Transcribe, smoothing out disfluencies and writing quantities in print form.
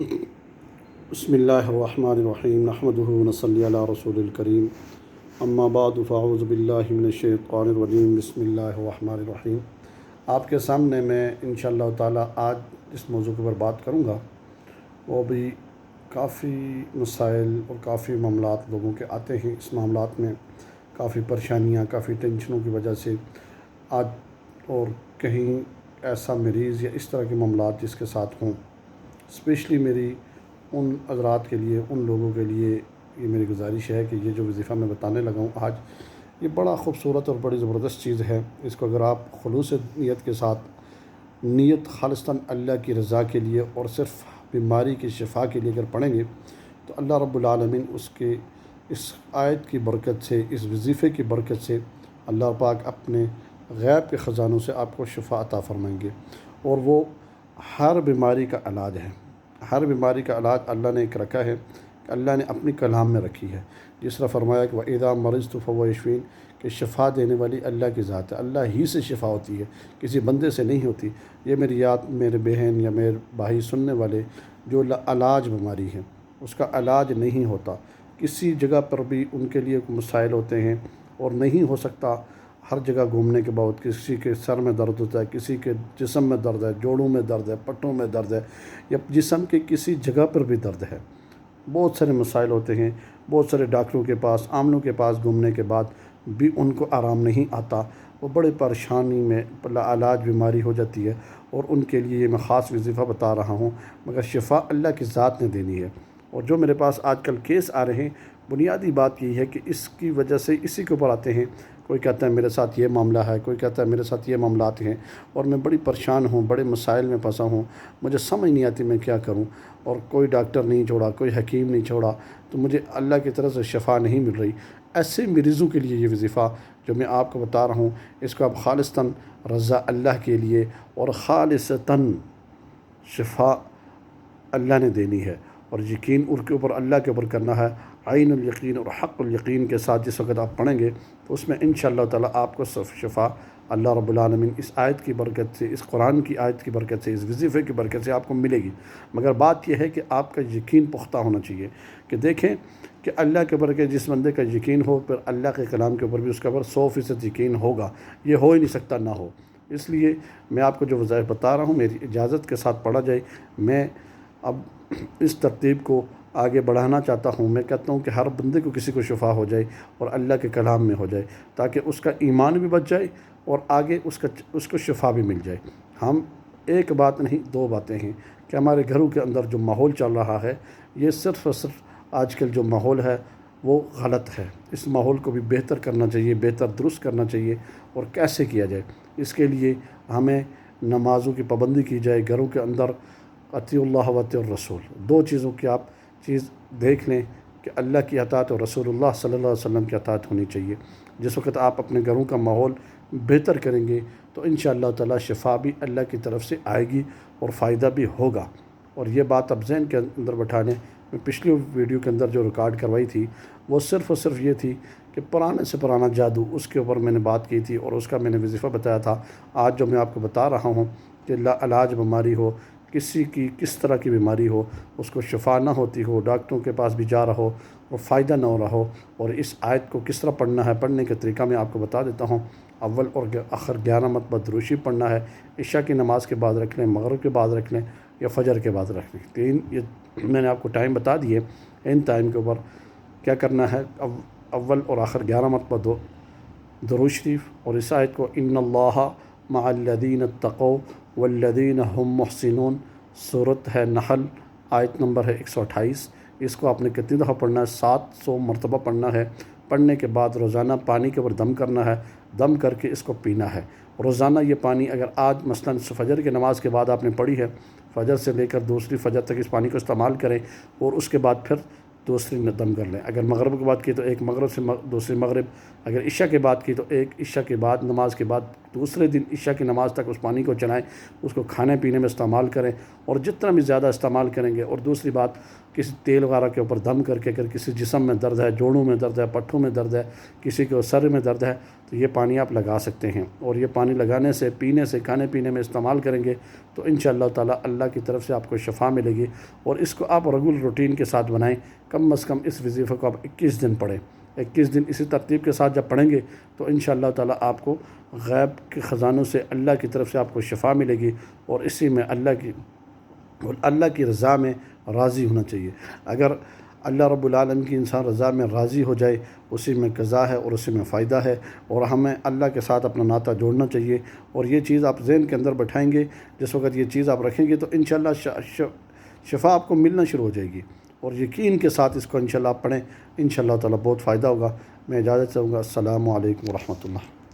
بسم اللہ الرحمن الرحیم نحمده ونصلی علی رسول الکریم اما بعد فاعوذ باللہ من الشیطان الرجیم بسم اللہ الرحمن الرحیم۔ آپ کے سامنے میں انشاءاللہ تعالی آج اس موضوع کے اوپر بات کروں گا، وہ بھی کافی مسائل اور کافی معاملات لوگوں کے آتے ہیں۔ اس معاملات میں کافی پریشانیاں، کافی ٹینشنوں کی وجہ سے آج اور کہیں ایسا مریض یا اس طرح کے معاملات جس کے ساتھ ہوں، اسپیشلی میری ان حضرات کے لیے، ان لوگوں کے لیے یہ میری گزارش ہے کہ یہ جو وظیفہ میں بتانے لگا ہوں آج، یہ بڑا خوبصورت اور بڑی زبردست چیز ہے۔ اس کو اگر آپ خلوص نیت کے ساتھ، نیت خالصتاً اللہ کی رضا کے لیے اور صرف بیماری کی شفا کے لیے اگر پڑھیں گے تو اللہ رب العالمین اس آیت کی برکت سے، اس وظیفے کی برکت سے اللہ پاک اپنے غیب کے خزانوں سے آپ کو شفا عطا فرمائیں گے، اور وہ ہر بیماری کا علاج ہے۔ ہر بیماری کا علاج اللہ نے ایک رکھا ہے کہ اللہ نے اپنی کلام میں رکھی ہے۔ جس طرح فرمایا کہ وَإِذَا مَرِضْتُ فَهُوَ يَشْفِينِ، کہ شفا دینے والی اللہ کی ذات ہے، اللہ ہی سے شفا ہوتی ہے، کسی بندے سے نہیں ہوتی۔ یہ میرے بہن یا میرے بھائی سننے والے، جو علاج بیماری ہے اس کا علاج نہیں ہوتا، کسی جگہ پر بھی ان کے لیے مسائل ہوتے ہیں اور نہیں ہو سکتا۔ ہر جگہ گھومنے کے بعد کسی کے سر میں درد ہوتا ہے، کسی کے جسم میں درد ہے، جوڑوں میں درد ہے، پٹوں میں درد ہے، یا جسم کے کسی جگہ پر بھی درد ہے۔ بہت سارے مسائل ہوتے ہیں، بہت سارے ڈاکٹروں کے پاس، عاملوں کے پاس گھومنے کے بعد بھی ان کو آرام نہیں آتا، وہ بڑے پریشانی میں علاج بیماری ہو جاتی ہے، اور ان کے لیے میں خاص وظیفہ بتا رہا ہوں، مگر شفا اللہ کی ذات نے دینی ہے۔ اور جو میرے پاس آج کل کیس آ رہے ہیں، بنیادی بات یہی ہے کہ اس کی وجہ سے اسی کے اوپر آتے ہیں۔ کوئی کہتا ہے میرے ساتھ یہ معاملہ ہے، کوئی کہتا ہے میرے ساتھ یہ معاملات ہیں، اور میں بڑی پریشان ہوں، بڑے مسائل میں پھنسا ہوں، مجھے سمجھ نہیں آتی میں کیا کروں، اور کوئی ڈاکٹر نہیں چھوڑا، کوئی حکیم نہیں چھوڑا، تو مجھے اللہ کی طرف سے شفا نہیں مل رہی۔ ایسے مریضوں کے لیے یہ وظیفہ جو میں آپ کو بتا رہا ہوں، اس کو آپ خالصتاً رضا اللہ کے لیے اور خالصتاً شفا اللہ نے دینی ہے، اور یقین ان کے اوپر اللہ کے اوپر کرنا ہے، عین الیقین اور حق الیقین کے ساتھ۔ جس وقت آپ پڑھیں گے تو اس میں انشاءاللہ تعالیٰ آپ کو شفا اللہ رب العالمین اس آیت کی برکت سے، اس قرآن کی آیت کی برکت سے، اس وظیفے کی برکت سے آپ کو ملے گی۔ مگر بات یہ ہے کہ آپ کا یقین پختہ ہونا چاہیے، کہ دیکھیں کہ اللہ کے اوپر، کہ جس بندے کا یقین ہو، پھر اللہ کے کلام کے اوپر بھی اس کے اوپر 100% یقین ہوگا۔ یہ ہو ہی نہیں سکتا نہ ہو۔ اس لیے میں آپ کو جو وظائف بتا رہا ہوں، میری اجازت کے ساتھ پڑھا جائے۔ میں اب اس ترتیب کو آگے بڑھانا چاہتا ہوں۔ میں کہتا ہوں کہ ہر بندے کو، کسی کو شفا ہو جائے اور اللہ کے کلام میں ہو جائے، تاکہ اس کا ایمان بھی بچ جائے اور آگے اس کو شفا بھی مل جائے۔ ہم ایک بات نہیں، دو باتیں ہیں کہ ہمارے گھروں کے اندر جو ماحول چل رہا ہے، یہ صرف اور صرف آج کل جو ماحول ہے وہ غلط ہے۔ اس ماحول کو بھی بہتر کرنا چاہیے، بہتر درست کرنا چاہیے، اور کیسے کیا جائے؟ اس کے لیے ہمیں نمازوں کی پابندی کی جائے، گھروں کے اندر اطیعوا اللہ و اطیعوا الرسول، دو چیزوں کی آپ چیز دیکھ لیں کہ اللہ کی اطاعت اور رسول اللہ صلی اللہ علیہ وسلم کی اطاعت ہونی چاہیے۔ جس وقت آپ اپنے گھروں کا ماحول بہتر کریں گے تو انشاءاللہ تعالی شفا بھی اللہ کی طرف سے آئے گی اور فائدہ بھی ہوگا۔ اور یہ بات اب ذہن کے اندر بٹھا لیں، میں پچھلی ویڈیو کے اندر جو ریکارڈ کروائی تھی وہ صرف اور صرف یہ تھی کہ پرانے سے پرانا جادو، اس کے اوپر میں نے بات کی تھی اور اس کا میں نے وظیفہ بتایا تھا۔ آج جو میں آپ کو بتا رہا ہوں کہ علاج بیماری ہو، کسی کی کس طرح کی بیماری ہو، اس کو شفا نہ ہوتی ہو، ڈاکٹروں کے پاس بھی جا رہا ہو اور فائدہ نہ ہو رہا ہو، اور اس آیت کو کس طرح پڑھنا ہے، پڑھنے کا طریقہ میں آپ کو بتا دیتا ہوں۔ اول اور آخر 11 مرتبہ درود پڑھنا ہے۔ عشاء کی نماز کے بعد رکھ لیں، مغرب کے بعد رکھ لیں، یا فجر کے بعد رکھ لیں۔ تین، یہ میں نے آپ کو ٹائم بتا دیے۔ ان ٹائم کے اوپر کیا کرنا ہے؟ اول اور آخر 11 مرتبہ درود شریف، اور اس آیت کو ان اللہ مع الذین اتقوا والذین هم محسنون، سورت ہے نحل، آیت نمبر ہے 128۔ اس کو آپ نے کتنی دفعہ پڑھنا ہے؟ 700 مرتبہ پڑھنا ہے۔ پڑھنے کے بعد روزانہ پانی کے اوپر دم کرنا ہے، دم کر کے اس کو پینا ہے۔ روزانہ یہ پانی، اگر آج مثلاً فجر کی نماز کے بعد آپ نے پڑھی ہے، فجر سے لے کر دوسری فجر تک اس پانی کو استعمال کریں، اور اس کے بعد پھر دوسری دم کر لیں۔ اگر مغرب کے بعد کی تو ایک مغرب سے دوسری مغرب، اگر عشاء کے بعد کی تو ایک عشاء کے بعد نماز کے بعد دوسرے دن عشاء کی نماز تک اس پانی کو چلائیں، اس کو کھانے پینے میں استعمال کریں، اور جتنا بھی زیادہ استعمال کریں گے. اور دوسری بات، کسی تیل وغیرہ کے اوپر دم کر کے اگر کسی جسم میں درد ہے، جوڑوں میں درد ہے، پٹھوں میں درد ہے، کسی کو سر میں درد ہے، تو یہ پانی آپ لگا سکتے ہیں. اور یہ پانی لگانے سے، پینے سے، کھانے پینے میں استعمال کریں گے تو انشاءاللہ تعالی اللہ کی طرف سے آپ کو شفا ملے گی. اور اس کو آپ ریگولر روٹین کے ساتھ بنائیں. کم از کم اس وظیفے کو آپ 21 دن پڑھیں. 21 دن اسی ترتیب کے ساتھ جب پڑھیں گے تو انشاءاللہ تعالی آپ کو غیب کے خزانوں سے اللہ کی طرف سے آپ کو شفا ملے گی. اور اسی میں اللہ کی رضا میں راضی ہونا چاہیے. اگر اللہ رب العالمین کی انسان رضا میں راضی ہو جائے، اسی میں قضا ہے اور اسی میں فائدہ ہے. اور ہمیں اللہ کے ساتھ اپنا ناطہ جوڑنا چاہیے. اور یہ چیز آپ ذہن کے اندر بٹھائیں گے، جس وقت یہ چیز آپ رکھیں گے تو انشاءاللہ شفا آپ کو ملنا شروع ہو جائے گی. اور یقین کے ساتھ اس کو انشاءاللہ آپ پڑھیں، انشاءاللہ تعالی بہت فائدہ ہوگا. میں اجازت چاہوں گا. السلام علیکم ورحمۃ اللہ.